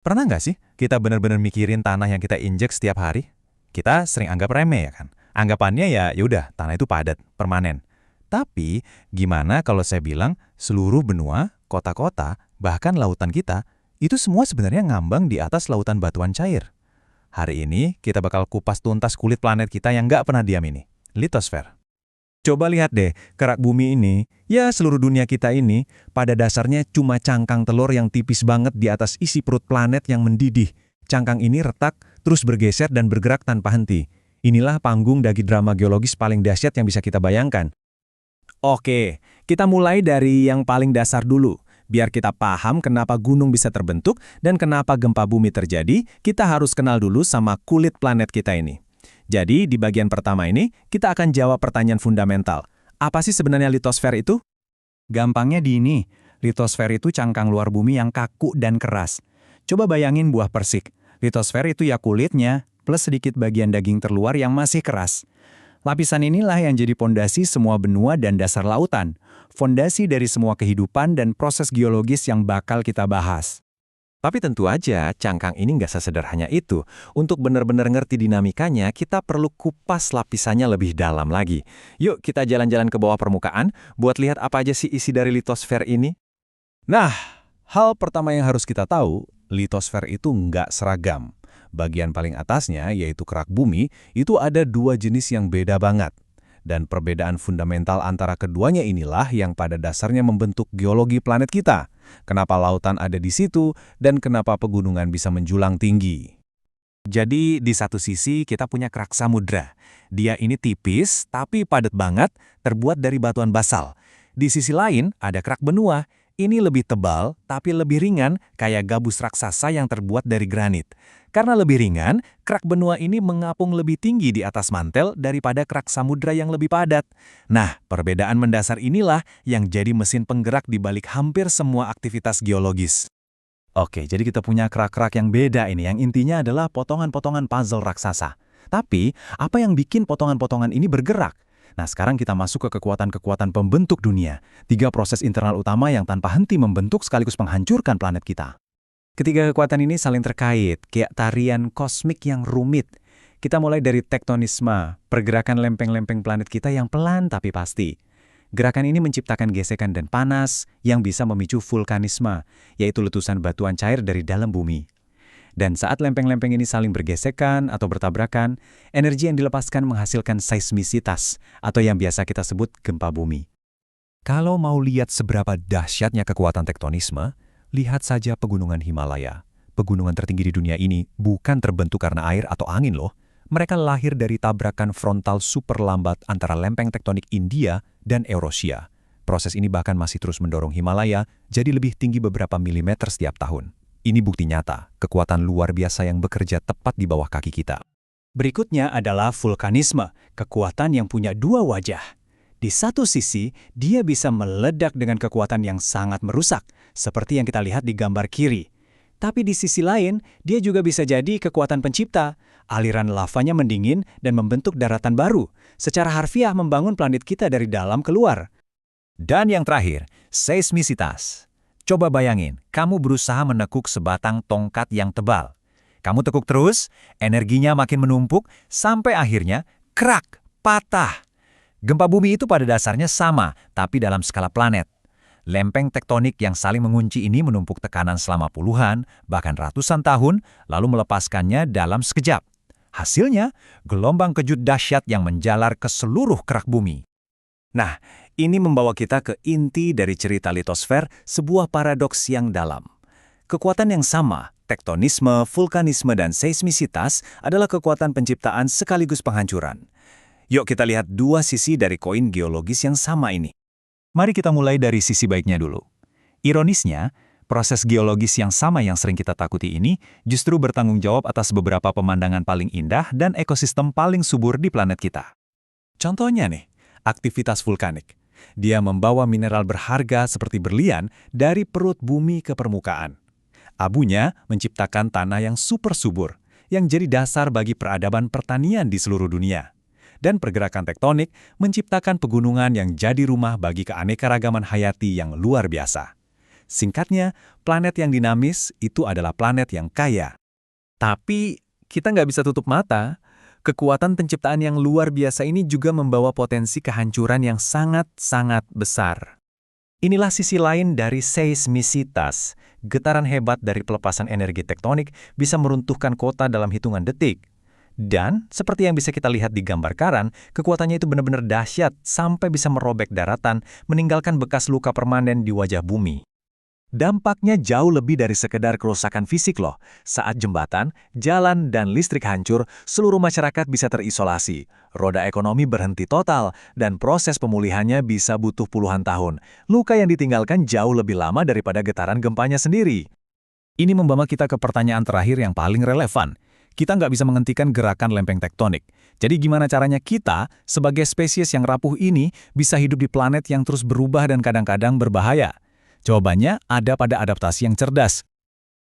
Pernah nggak sih kita benar-benar mikirin tanah yang kita injek setiap hari? Kita sering anggap remeh ya kan? Anggapannya ya udah tanah itu padat, permanen. Tapi gimana kalau saya bilang seluruh benua, kota-kota, bahkan lautan kita, itu semua sebenarnya ngambang di atas lautan batuan cair. Hari ini kita bakal kupas tuntas kulit planet kita yang nggak pernah diam ini, litosfer. Coba lihat deh, kerak bumi ini, ya seluruh dunia kita ini, pada dasarnya cuma cangkang telur yang tipis banget di atas isi perut planet yang mendidih. Cangkang ini retak, terus bergeser dan bergerak tanpa henti. Inilah panggung dari drama geologis paling dahsyat yang bisa kita bayangkan. Oke, kita mulai dari yang paling dasar dulu. Biar kita paham kenapa gunung bisa terbentuk dan kenapa gempa bumi terjadi, kita harus kenal dulu sama kulit planet kita ini. Jadi, di bagian pertama ini, kita akan jawab pertanyaan fundamental. Apa sih sebenarnya litosfer itu? Gampangnya di ini, litosfer itu cangkang luar bumi yang kaku dan keras. Coba bayangin buah persik. Litosfer itu ya kulitnya, plus sedikit bagian daging terluar yang masih keras. Lapisan inilah yang jadi pondasi semua benua dan dasar lautan. Fondasi dari semua kehidupan dan proses geologis yang bakal kita bahas. Tapi tentu aja, cangkang ini nggak sesederhana itu. Untuk benar-benar ngerti dinamikanya, kita perlu kupas lapisannya lebih dalam lagi. Yuk kita jalan-jalan ke bawah permukaan, buat lihat apa aja sih isi dari litosfer ini. Nah, hal pertama yang harus kita tahu, litosfer itu nggak seragam. Bagian paling atasnya, yaitu kerak bumi, itu ada dua jenis yang beda banget. Dan perbedaan fundamental antara keduanya inilah yang pada dasarnya membentuk geologi planet kita. Kenapa lautan ada di situ, dan kenapa pegunungan bisa menjulang tinggi. Jadi di satu sisi kita punya kerak samudra. Dia ini tipis, tapi padat banget, terbuat dari batuan basal. Di sisi lain ada kerak benua. Ini lebih tebal, tapi lebih ringan, kayak gabus raksasa yang terbuat dari granit. Karena lebih ringan, kerak benua ini mengapung lebih tinggi di atas mantel daripada kerak samudra yang lebih padat. Nah, perbedaan mendasar inilah yang jadi mesin penggerak di balik hampir semua aktivitas geologis. Oke, jadi kita punya kerak-kerak yang beda ini, yang intinya adalah potongan-potongan puzzle raksasa. Tapi, apa yang bikin potongan-potongan ini bergerak? Nah, sekarang kita masuk ke kekuatan-kekuatan pembentuk dunia. 3 proses internal utama yang tanpa henti membentuk sekaligus menghancurkan planet kita. Ketiga kekuatan ini saling terkait, kayak tarian kosmik yang rumit. Kita mulai dari tektonisme, pergerakan lempeng-lempeng planet kita yang pelan tapi pasti. Gerakan ini menciptakan gesekan dan panas yang bisa memicu vulkanisme, yaitu letusan batuan cair dari dalam bumi. Dan saat lempeng-lempeng ini saling bergesekan atau bertabrakan, energi yang dilepaskan menghasilkan seismisitas, atau yang biasa kita sebut gempa bumi. Kalau mau lihat seberapa dahsyatnya kekuatan tektonisme, lihat saja pegunungan Himalaya. Pegunungan tertinggi di dunia ini bukan terbentuk karena air atau angin loh. Mereka lahir dari tabrakan frontal super lambat antara lempeng tektonik India dan Eurasia. Proses ini bahkan masih terus mendorong Himalaya jadi lebih tinggi beberapa milimeter setiap tahun. Ini bukti nyata, kekuatan luar biasa yang bekerja tepat di bawah kaki kita. Berikutnya adalah vulkanisme, kekuatan yang punya dua wajah. Di satu sisi, dia bisa meledak dengan kekuatan yang sangat merusak, seperti yang kita lihat di gambar kiri. Tapi di sisi lain, dia juga bisa jadi kekuatan pencipta. Aliran lavanya mendingin dan membentuk daratan baru, secara harfiah membangun planet kita dari dalam keluar. Dan yang terakhir, seismisitas. Coba bayangin, kamu berusaha menekuk sebatang tongkat yang tebal. Kamu tekuk terus, energinya makin menumpuk, sampai akhirnya, krak, patah. Gempa bumi itu pada dasarnya sama, tapi dalam skala planet. Lempeng tektonik yang saling mengunci ini menumpuk tekanan selama puluhan, bahkan ratusan tahun, lalu melepaskannya dalam sekejap. Hasilnya, gelombang kejut dahsyat yang menjalar ke seluruh kerak bumi. Nah, ini membawa kita ke inti dari cerita litosfer, sebuah paradoks yang dalam. Kekuatan yang sama, tektonisme, vulkanisme, dan seismisitas adalah kekuatan penciptaan sekaligus penghancuran. Yuk kita lihat dua sisi dari koin geologis yang sama ini. Mari kita mulai dari sisi baiknya dulu. Ironisnya, proses geologis yang sama yang sering kita takuti ini justru bertanggung jawab atas beberapa pemandangan paling indah dan ekosistem paling subur di planet kita. Contohnya nih, aktivitas vulkanik. Dia membawa mineral berharga seperti berlian dari perut bumi ke permukaan. Abunya menciptakan tanah yang super subur, yang jadi dasar bagi peradaban pertanian di seluruh dunia. Dan pergerakan tektonik menciptakan pegunungan yang jadi rumah bagi keanekaragaman hayati yang luar biasa. Singkatnya, planet yang dinamis itu adalah planet yang kaya. Tapi, kita nggak bisa tutup mata. Kekuatan penciptaan yang luar biasa ini juga membawa potensi kehancuran yang sangat-sangat besar. Inilah sisi lain dari seismisitas. Getaran hebat dari pelepasan energi tektonik bisa meruntuhkan kota dalam hitungan detik. Dan, seperti yang bisa kita lihat di gambar Karan, kekuatannya itu benar-benar dahsyat sampai bisa merobek daratan, meninggalkan bekas luka permanen di wajah bumi. Dampaknya jauh lebih dari sekedar kerusakan fisik loh. Saat jembatan, jalan, dan listrik hancur, seluruh masyarakat bisa terisolasi. Roda ekonomi berhenti total, dan proses pemulihannya bisa butuh puluhan tahun. Luka yang ditinggalkan jauh lebih lama daripada getaran gempanya sendiri. Ini membawa kita ke pertanyaan terakhir yang paling relevan. Kita nggak bisa menghentikan gerakan lempeng tektonik. Jadi gimana caranya kita, sebagai spesies yang rapuh ini, bisa hidup di planet yang terus berubah dan kadang-kadang berbahaya? Jawabannya ada pada adaptasi yang cerdas.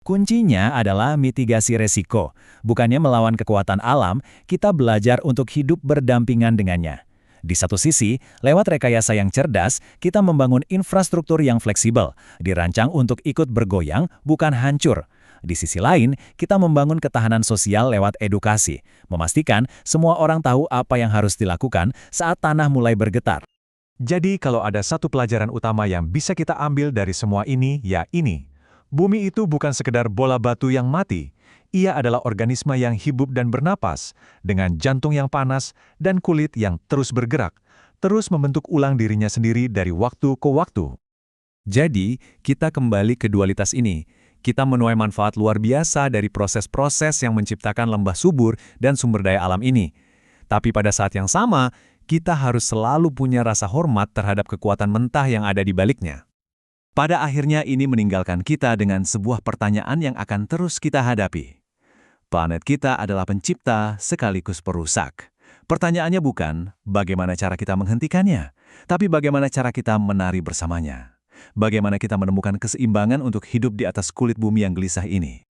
Kuncinya adalah mitigasi resiko. Bukannya melawan kekuatan alam, kita belajar untuk hidup berdampingan dengannya. Di satu sisi, lewat rekayasa yang cerdas, kita membangun infrastruktur yang fleksibel, dirancang untuk ikut bergoyang, bukan hancur. Di sisi lain, kita membangun ketahanan sosial lewat edukasi, memastikan semua orang tahu apa yang harus dilakukan saat tanah mulai bergetar. Jadi kalau ada satu pelajaran utama yang bisa kita ambil dari semua ini, ya ini. Bumi itu bukan sekedar bola batu yang mati. Ia adalah organisme yang hidup dan bernapas, dengan jantung yang panas dan kulit yang terus bergerak, terus membentuk ulang dirinya sendiri dari waktu ke waktu. Jadi, kita kembali ke dualitas ini. Kita menuai manfaat luar biasa dari proses-proses yang menciptakan lembah subur dan sumber daya alam ini. Tapi pada saat yang sama, kita harus selalu punya rasa hormat terhadap kekuatan mentah yang ada di baliknya. Pada akhirnya ini meninggalkan kita dengan sebuah pertanyaan yang akan terus kita hadapi. Planet kita adalah pencipta sekaligus perusak. Pertanyaannya bukan bagaimana cara kita menghentikannya, tapi bagaimana cara kita menari bersamanya. Bagaimana kita menemukan keseimbangan untuk hidup di atas kulit bumi yang gelisah ini.